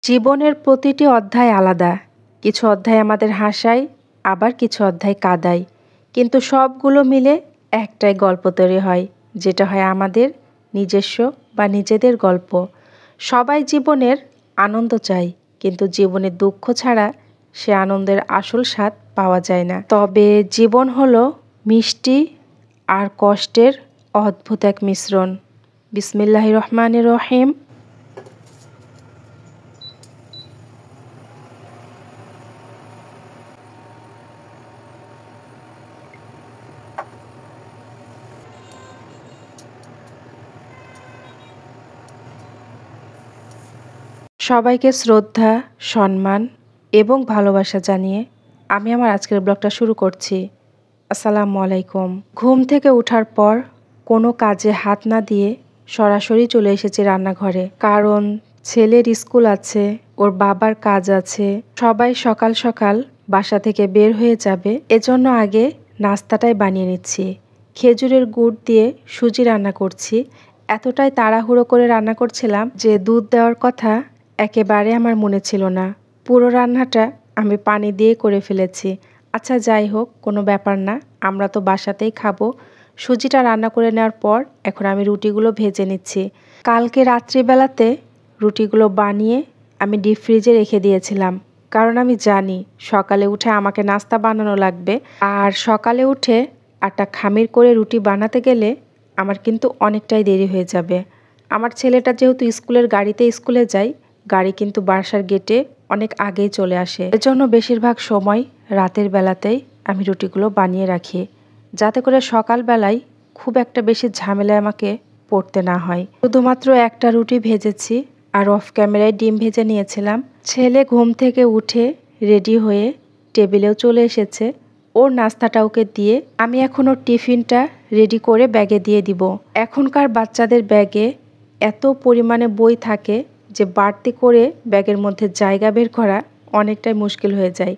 জীবনের প্রতিটি অধ্যায় আলাদা। কিছু অধ্যায় আমাদের হাসায়, আবার কিছু অধ্যায় কাঁদায়। কিন্তু সবগুলো মিলে একটাই গল্প তৈরি হয়, যেটা হয় আমাদের নিজস্ব বা নিজেদের গল্প। সবাই জীবনের আনন্দ চায়, কিন্তু জীবনের দুঃখ ছাড়া সে আনন্দের আসল স্বাদ পাওয়া যায় না। তবে জীবন হলো মিষ্টি আর কষ্টের অদ্ভুত এক মিশ্রণ। বিসমিল্লাহির রহমানির রহিম। সবাইকে শ্রদ্ধা, সম্মান এবং ভালোবাসা জানিয়ে আমি আমার আজকের ব্লগটা শুরু করছি। আসসালামু আলাইকুম। ঘুম থেকে ওঠার পর কোনো কাজে হাত না দিয়ে সরাসরি চলে এসেছি রান্নাঘরে, কারণ ছেলের স্কুল আছে, ওর বাবার কাজ আছে, সবাই সকাল সকাল বাসা থেকে বের হয়ে যাবে। এজন্য আগে নাস্তাটাই বানিয়ে নিচ্ছি। খেজুরের গুড় দিয়ে সুজি রান্না করছি। এতটাই তাড়াহুড়ো করে রান্না করছিলাম যে দুধ দেওয়ার কথা একেবারে আমার মনে ছিল না। পুরো রান্নাটা আমি পানি দিয়ে করে ফেলেছি। আচ্ছা, যাই হোক, কোনো ব্যাপার না, আমরা তো বাসাতেই খাবো। সুজিটা রান্না করে নেওয়ার পর এখন আমি রুটিগুলো ভেজে নিচ্ছি। কালকে রাত্রিবেলাতে রুটিগুলো বানিয়ে আমি ডিপ ফ্রিজে রেখে দিয়েছিলাম, কারণ আমি জানি সকালে উঠে আমাকে নাস্তা বানানো লাগবে। আর সকালে উঠে আটা খামির করে রুটি বানাতে গেলে আমার কিন্তু অনেকটাই দেরি হয়ে যাবে। আমার ছেলেটা যেহেতু স্কুলের গাড়িতে স্কুলে যায়, গাড়ি কিন্তু বাসার গেটে অনেক আগেই চলে আসে। এজন্য বেশিরভাগ সময় রাতের বেলাতেই আমি রুটিগুলো বানিয়ে রাখি, যাতে করে সকালবেলায় খুব একটা বেশি ঝামেলায় আমাকে পড়তে না হয়। শুধুমাত্র একটা রুটি ভেজেছি আর অফ ক্যামেরায় ডিম ভেজে নিয়েছিলাম। ছেলে ঘুম থেকে উঠে রেডি হয়ে টেবিলেও চলে এসেছে। ওর নাস্তাটা ওকে দিয়ে আমি এখন ওর টিফিনটা রেডি করে ব্যাগে দিয়ে দিব। এখনকার বাচ্চাদের ব্যাগে এত পরিমাণে বই থাকে যে বাড়তি করে ব্যাগের মধ্যে জায়গা বের করা অনেকটাই মুশকিল হয়ে যায়।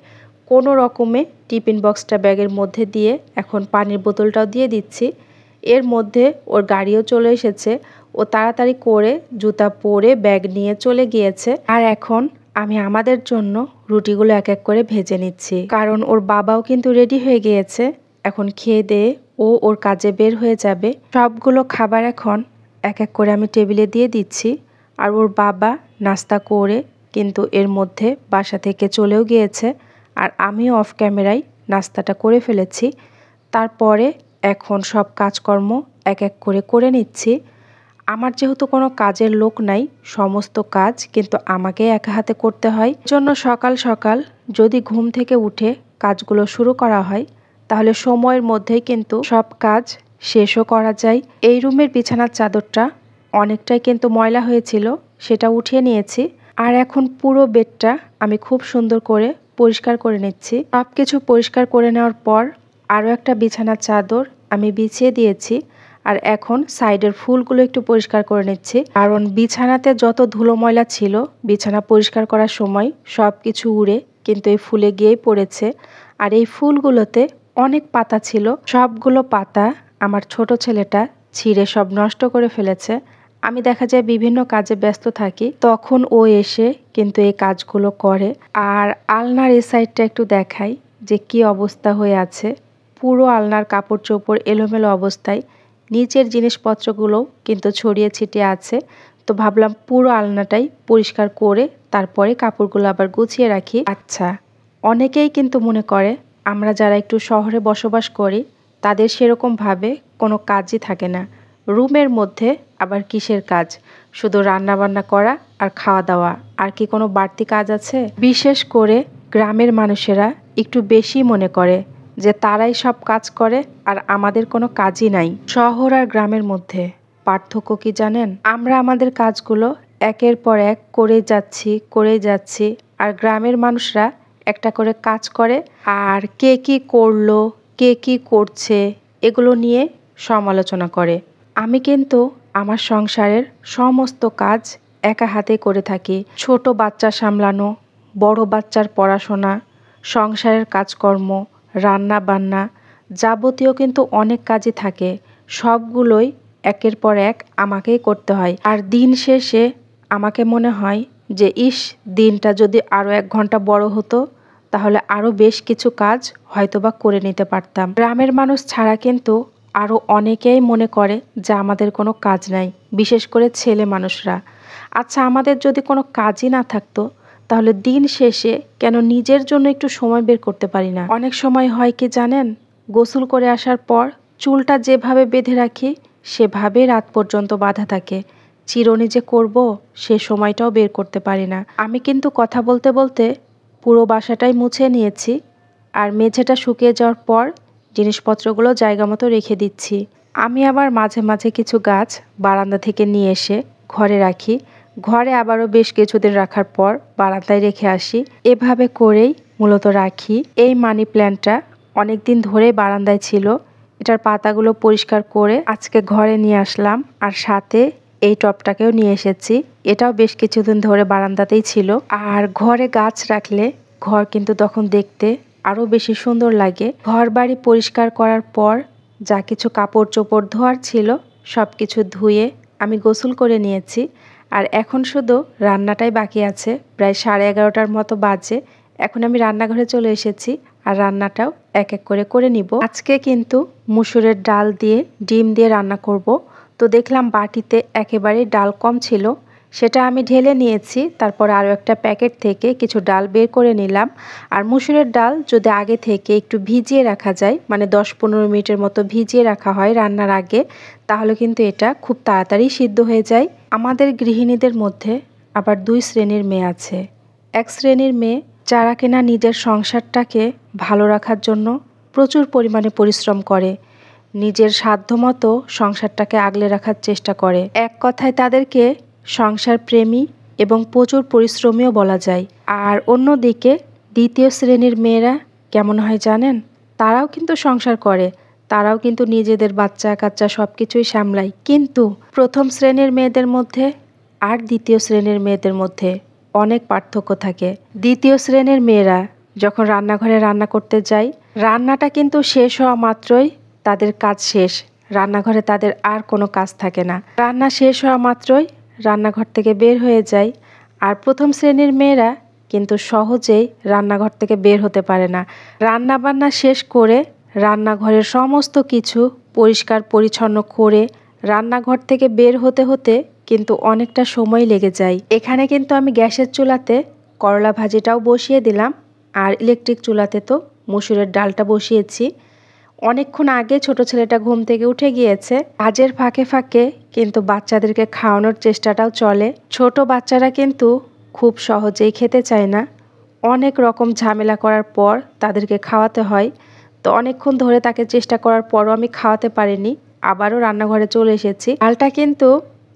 কোনো রকমে টিফিন বক্সটা ব্যাগের মধ্যে দিয়ে এখন পানির বোতলটাও দিয়ে দিচ্ছি। এর মধ্যে ওর গাড়িও চলে এসেছে। ও তাড়াতাড়ি করে জুতা পরে ব্যাগ নিয়ে চলে গিয়েছে। আর এখন আমি আমাদের জন্য রুটিগুলো এক এক করে ভেজে নিচ্ছি, কারণ ওর বাবাও কিন্তু রেডি হয়ে গিয়েছে। এখন খেয়ে দিয়ে ও ওর কাজে বের হয়ে যাবে। সবগুলো খাবার এখন এক এক করে আমি টেবিলে দিয়ে দিচ্ছি। আর ওর বাবা নাস্তা করে কিন্তু এর মধ্যে বাসা থেকে চলেও গিয়েছে। আর আমিও অফ ক্যামেরায় নাস্তাটা করে ফেলেছি। তারপরে এখন সব কাজকর্ম এক এক করে করে নিচ্ছি। আমার যেহেতু কোনো কাজের লোক নাই, সমস্ত কাজ কিন্তু আমাকে একা হাতে করতে হয়। জন্য সকাল সকাল যদি ঘুম থেকে উঠে কাজগুলো শুরু করা হয়, তাহলে সময়ের মধ্যেই কিন্তু সব কাজ শেষও করা যায়। এই রুমের বিছানার চাদরটা অনেকটাই কিন্তু ময়লা হয়েছিল, সেটা উঠিয়ে নিয়েছি। আর এখন পুরো বেডটা আমি খুব সুন্দর করে পরিষ্কার করে নিচ্ছি। সব কিছু পরিষ্কার করে নেওয়ার পর আরও একটা বিছানার চাদর আমি বিছিয়ে দিয়েছি। আর এখন সাইডের ফুলগুলো একটু পরিষ্কার করে নিচ্ছি, কারণ বিছানাতে যত ধুলো ময়লা ছিল বিছানা পরিষ্কার করার সময় সব কিছু উড়ে কিন্তু এই ফুলে গিয়েই পড়েছে। আর এই ফুলগুলোতে অনেক পাতা ছিল, সবগুলো পাতা আমার ছোট ছেলেটা ছিঁড়ে সব নষ্ট করে ফেলেছে। আমি দেখা যায় বিভিন্ন কাজে ব্যস্ত থাকি, তখন ও এসে কিন্তু এই কাজগুলো করে। আর আলনার এই সাইডটা একটু দেখাই যে কি অবস্থা হয়ে আছে। পুরো আলনার কাপড় চোপড় এলোমেলো অবস্থায়, নিচের জিনিসপত্রগুলো কিন্তু ছড়িয়ে ছিটিয়ে আছে। তো ভাবলাম পুরো আলনাটাই পরিষ্কার করে তারপরে কাপড়গুলো আবার গুছিয়ে রাখি। আচ্ছা, অনেকেই কিন্তু মনে করে আমরা যারা একটু শহরে বসবাস করি তাদের সেরকমভাবে কোনো কাজই থাকে না। রুমের মধ্যে আবার কিসের কাজ? শুধু রান্না বান্না করা আর খাওয়া দাওয়া, আর কি কোনো বাড়তি কাজ আছে? বিশেষ করে গ্রামের মানুষেরা একটু বেশি মনে করে যে তারাই সব কাজ করে আর আমাদের কোনো কাজই নাই। শহর আর গ্রামের মধ্যে পার্থক্য কি জানেন? আমরা আমাদের কাজগুলো একের পর এক করেই যাচ্ছি, আর গ্রামের মানুষরা একটা করে কাজ করে আর কে কি করলো, কে কি করছে এগুলো নিয়ে সমালোচনা করে। আমি কিন্তু আমার সংসারের সমস্ত কাজ একা হাতে করে থাকি। ছোট বাচ্চা সামলানো, বড় বাচ্চার পড়াশোনা, সংসারের কাজকর্ম, রান্না বান্না, যাবতীয় কিন্তু অনেক কাজই থাকে। সবগুলোই একের পর এক আমাকেই করতে হয়। আর দিন শেষে আমাকে মনে হয় যে ইস, দিনটা যদি আরও 1 ঘন্টা বড় হতো তাহলে আরও বেশ কিছু কাজ হয়তোবা করে নিতে পারতাম। গ্রামের মানুষ ছাড়া কিন্তু আরও অনেকেই মনে করে যে আমাদের কোনো কাজ নাই, বিশেষ করে ছেলে মানুষরা। আচ্ছা, আমাদের যদি কোনো কাজই না থাকতো তাহলে দিন শেষে কেন নিজের জন্য একটু সময় বের করতে পারি না? অনেক সময় হয় কি জানেন, গোসল করে আসার পর চুলটা যেভাবে বেঁধে রাখি সেভাবেই রাত পর্যন্ত বাঁধা থাকে। চিরুনি যে করব সে সময়টাও বের করতে পারি না। আমি কিন্তু কথা বলতে বলতে পুরো বাসাটাই মুছে নিয়েছি, আর মেঝেটা শুকিয়ে যাওয়ার পর জিনিসপত্রগুলো জায়গা মতো রেখে দিচ্ছি। আমি আবার মাঝে মাঝে কিছু গাছ বারান্দা থেকে নিয়ে এসে ঘরে রাখি, ঘরে আবারও বেশ কিছুদিন রাখার পর বারান্দায় রেখে আসি। এভাবে করেই মূলত রাখি। এই মানি প্ল্যান্টটা অনেক দিন ধরে বারান্দায় ছিল, এটার পাতাগুলো পরিষ্কার করে আজকে ঘরে নিয়ে আসলাম, আর সাথে এই টবটাকেও নিয়ে এসেছি। এটাও বেশ কিছুদিন ধরে বারান্দাতেই ছিল। আর ঘরে গাছ রাখলে ঘর কিন্তু তখন দেখতে আরও বেশি সুন্দর লাগে। ঘর বাড়ি পরিষ্কার করার পর যা কিছু কাপড় চোপড় ধোয়ার ছিল সব কিছু ধুয়ে আমি গোসল করে নিয়েছি। আর এখন শুধু রান্নাটাই বাকি আছে। প্রায় 11:30টার মতো বাজে। এখন আমি রান্নাঘরে চলে এসেছি আর রান্নাটাও এক এক করে করে নিব। আজকে কিন্তু মুসুরের ডাল দিয়ে ডিম দিয়ে রান্না করব। তো দেখলাম বাটিতে একেবারেই ডাল কম ছিল, সেটা আমি ঢেলে নিয়েছি। তারপর আরও একটা প্যাকেট থেকে কিছু ডাল বের করে নিলাম। আর মুসুরের ডাল যদি আগে থেকে একটু ভিজিয়ে রাখা যায়, মানে 10-15 মিনিটের মতো ভিজিয়ে রাখা হয় রান্নার আগে, তাহলে কিন্তু এটা খুব তাড়াতাড়ি সিদ্ধ হয়ে যায়। আমাদের গৃহিণীদের মধ্যে আবার 2 শ্রেণীর মেয়ে আছে। এক শ্রেণীর মেয়ে যারা কিনা নিজের সংসারটাকে ভালো রাখার জন্য প্রচুর পরিমাণে পরিশ্রম করে, নিজের সাধ্যমতো সংসারটাকে আগলে রাখার চেষ্টা করে। এক কথায় তাদেরকে সংসার প্রেমী এবং প্রচুর পরিশ্রমীও বলা যায়। আর অন্যদিকে দ্বিতীয় শ্রেণীর মেয়েরা কেমন হয় জানেন? তারাও কিন্তু সংসার করে, তারাও কিন্তু নিজেদের বাচ্চা কাচ্চা সব কিছুই সামলায়, কিন্তু প্রথম শ্রেণীর মেয়েদের মধ্যে আর দ্বিতীয় শ্রেণীর মেয়েদের মধ্যে অনেক পার্থক্য থাকে। দ্বিতীয় শ্রেণীর মেয়েরা যখন রান্নাঘরে রান্না করতে যায়, রান্নাটা কিন্তু শেষ হওয়া মাত্রই তাদের কাজ শেষ, রান্নাঘরে তাদের আর কোনো কাজ থাকে না। রান্না শেষ হওয়া মাত্রই রান্নাঘর থেকে বের হয়ে যায়। আর প্রথম শ্রেণীর মেয়েরা কিন্তু সহজেই রান্নাঘর থেকে বের হতে পারে না। রান্না বান্না শেষ করে রান্নাঘরের সমস্ত কিছু পরিষ্কার পরিচ্ছন্ন করে রান্নাঘর থেকে বের হতে হতে কিন্তু অনেকটা সময় লেগে যায়। এখানে কিন্তু আমি গ্যাসের চুলাতে করলা ভাজিটাও বসিয়ে দিলাম, আর ইলেকট্রিক চুলাতে তো মসুরের ডালটা বসিয়েছি। অনেকক্ষণ আগে ছোট ছেলেটা ঘুম থেকে উঠে গিয়েছে। কাজের ফাঁকে ফাঁকে কিন্তু বাচ্চাদেরকে খাওয়ানোর চেষ্টাটাও চলে। ছোট বাচ্চারা কিন্তু খুব সহজেই খেতে চায় না, অনেক রকম ঝামেলা করার পর তাদেরকে খাওয়াতে হয়। তো অনেকক্ষণ ধরে তাকে চেষ্টা করার পরও আমি খাওয়াতে পারিনি, আবারও রান্নাঘরে চলে এসেছি। ডালটা কিন্তু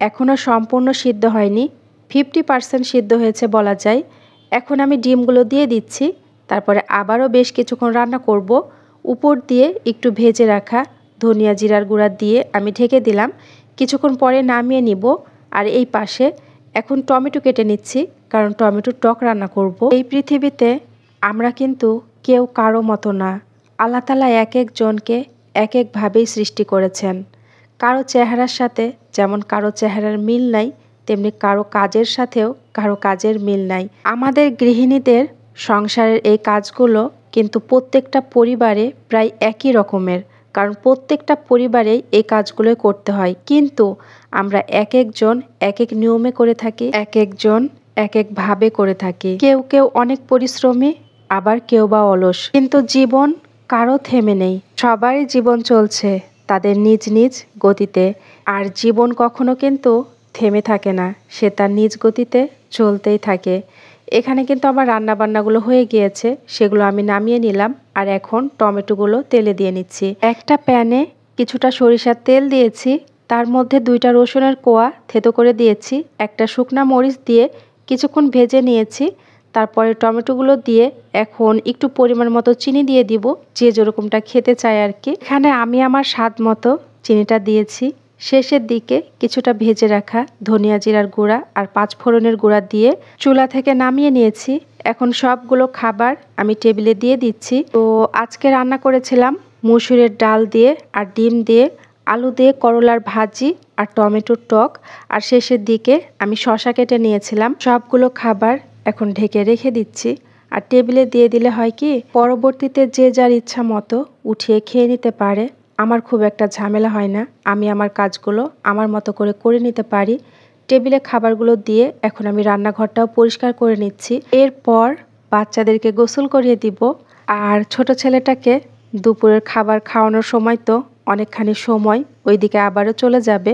এখনও সম্পূর্ণ সিদ্ধ হয়নি, 50% সিদ্ধ হয়েছে বলা যায়। এখন আমি ডিমগুলো দিয়ে দিচ্ছি, তারপরে আবারও বেশ কিছুক্ষণ রান্না করব। উপর দিয়ে একটু ভেজে রাখা ধনিয়া জিরার গুঁড়া দিয়ে আমি ঢেকে দিলাম। কিছুক্ষণ পরে নামিয়ে নিব। আর এই পাশে এখন টমেটো কেটে নিচ্ছি, কারণ টমেটো টক রান্না করব। এই পৃথিবীতে আমরা কিন্তু কেউ কারো মতো না। আল্লাহ তাআলা এক একজনকে এক একভাবেই সৃষ্টি করেছেন। কারো চেহারার সাথে যেমন কারো চেহারার মিল নাই, তেমনি কারো কাজের সাথেও কারো কাজের মিল নাই। আমাদের গৃহিণীদের সংসারের এই কাজগুলো কিন্তু প্রত্যেকটা পরিবারে প্রায় একই রকমের, কারণ প্রত্যেকটা পরিবারেই এই কাজগুলোই করতে হয়। কিন্তু আমরা এক একজন এক এক নিয়মে করে থাকি, এক একজন এক একভাবে করে থাকি। কেউ কেউ অনেক পরিশ্রমী, আবার কেউ বা অলস। কিন্তু জীবন কারো থেমে নেই, সবারই জীবন চলছে তাদের নিজ নিজ গতিতে। আর জীবন কখনো কিন্তু থেমে থাকে না, সে তার নিজ গতিতে চলতেই থাকে। এখানে কিন্তু আমার রান্নাবান্নাগুলো হয়ে গিয়েছে, সেগুলো আমি নামিয়ে নিলাম। আর এখন টমেটোগুলো তেলে দিয়ে নিচ্ছি। একটা প্যানে কিছুটা সরিষার তেল দিয়েছি, তার মধ্যে 2টা রসুনের কোয়া থেতো করে দিয়েছি, একটা শুকনা মরিচ দিয়ে কিছুক্ষণ ভেজে নিয়েছি। তারপরে টমেটোগুলো দিয়ে এখন একটু পরিমাণ মতো চিনি দিয়ে দিব, যে যেরকমটা খেতে চায় আর কি। এখানে আমি আমার স্বাদ মতো চিনিটা দিয়েছি। শেষের দিকে কিছুটা ভেজে রাখা ধনিয়া জিরার গুঁড়া আর 5 ফোড়নের গুঁড়া দিয়ে চুলা থেকে নামিয়ে নিয়েছি। এখন সবগুলো খাবার আমি টেবিলে দিয়ে দিচ্ছি। তো আজকে রান্না করেছিলাম মুসুরের ডাল দিয়ে আর ডিম দিয়ে, আলু দিয়ে করলার ভাজি আর টমেটোর টক, আর শেষের দিকে আমি শসা কেটে নিয়েছিলাম। সবগুলো খাবার এখন ঢেকে রেখে দিচ্ছি। আর টেবিলে দিয়ে দিলে হয় কি, পরবর্তীতে যে যার ইচ্ছা মতো উঠিয়ে খেয়ে নিতে পারে। আমার খুব একটা ঝামেলা হয় না, আমি আমার কাজগুলো আমার মতো করে নিতে পারি। টেবিলে খাবারগুলো দিয়ে এখন আমি রান্নাঘরটাও পরিষ্কার করে নিচ্ছি। এরপর বাচ্চাদেরকে গোসল করিয়ে দিব। আর ছোট ছেলেটাকে দুপুরের খাবার খাওয়ানোর সময় তো অনেকখানি সময় ওইদিকে আবারও চলে যাবে।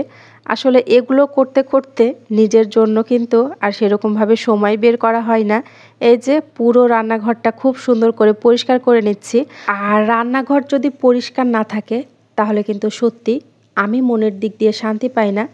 আসলে এগুলো করতে করতে নিজের জন্য কিন্তু আর সেরকমভাবে সময় বের করা হয় না। এই যে পুরো রান্নাঘরটা খুব সুন্দর করে পরিষ্কার করে নিচ্ছি। আর রান্নাঘর যদি পরিষ্কার না থাকে তাহলে কিন্তু সত্যি আমি মনের দিক দিয়ে শান্তি পাই না।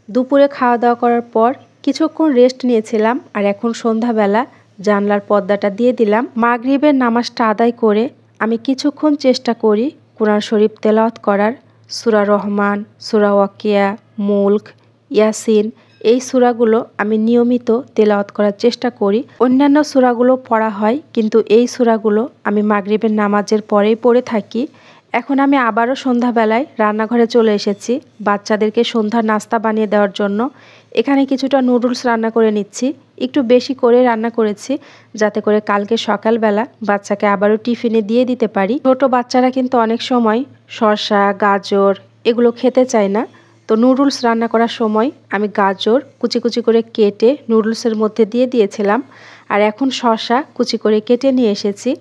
দুপুরে খাওয়া দাওয়া করার পর কিছুক্ষণ রেস্ট নিয়েছিলাম, আর এখন সন্ধ্যাবেলা জানলার পর্দাটা দিয়ে দিলাম। মাগরিবের নামাজটা আদায় করে আমি কিছুক্ষণ চেষ্টা করি কুরআন শরীফ তেলাওয়াত করার। সূরা রহমান, সূরা ওয়াকিয়া, মুলক, ইয়াসিন, এই সূরাগুলো আমি নিয়মিত তেলাওয়াত করার চেষ্টা করি। অন্যান্য সূরাগুলো পড়া হয়, কিন্তু এই সূরাগুলো আমি মাগরিবের নামাজের পরেই পড়ে থাকি। এখন আমি আবারও সন্ধ্যাবেলায় রান্নাঘরে চলে এসেছি বাচ্চাদেরকে সন্ধ্যার নাস্তা বানিয়ে দেওয়ার জন্য। এখানে কিছুটা নুডলস রান্না করে নিচ্ছি, একটু বেশি করে রান্না করেছি যাতে করে কালকে সকালবেলা বাচ্চাকে আবারও টিফিনে দিয়ে দিতে পারি। ছোট বাচ্চারা কিন্তু অনেক সময় শসা, গাজর এগুলো খেতে চায় না। তো নুডলস রান্না করার সময় আমি গাজর কুচি কুচি করে কেটে নুডলসের মধ্যে দিয়ে দিয়েছিলাম। আর এখন শসা কুচি করে কেটে নিয়ে এসেছি,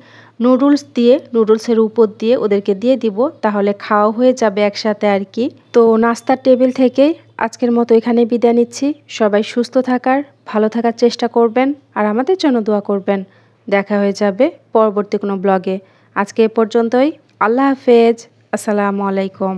নুডলস দিয়ে নুডলসের উপর দিয়ে ওদেরকে দিয়ে দিব, তাহলে খাওয়া হয়ে যাবে একসাথে আর কি। তো নাস্তার টেবিল থেকেই আজকের মতো এখানেই বিদায় নিচ্ছি। সবাই সুস্থ থাকার, ভালো থাকার চেষ্টা করবেন আর আমাদের জন্য দোয়া করবেন। দেখা হয়ে যাবে পরবর্তী কোনো ব্লগে। আজকে এ পর্যন্তই। আল্লাহ হাফেজ। আসসালামু আলাইকুম।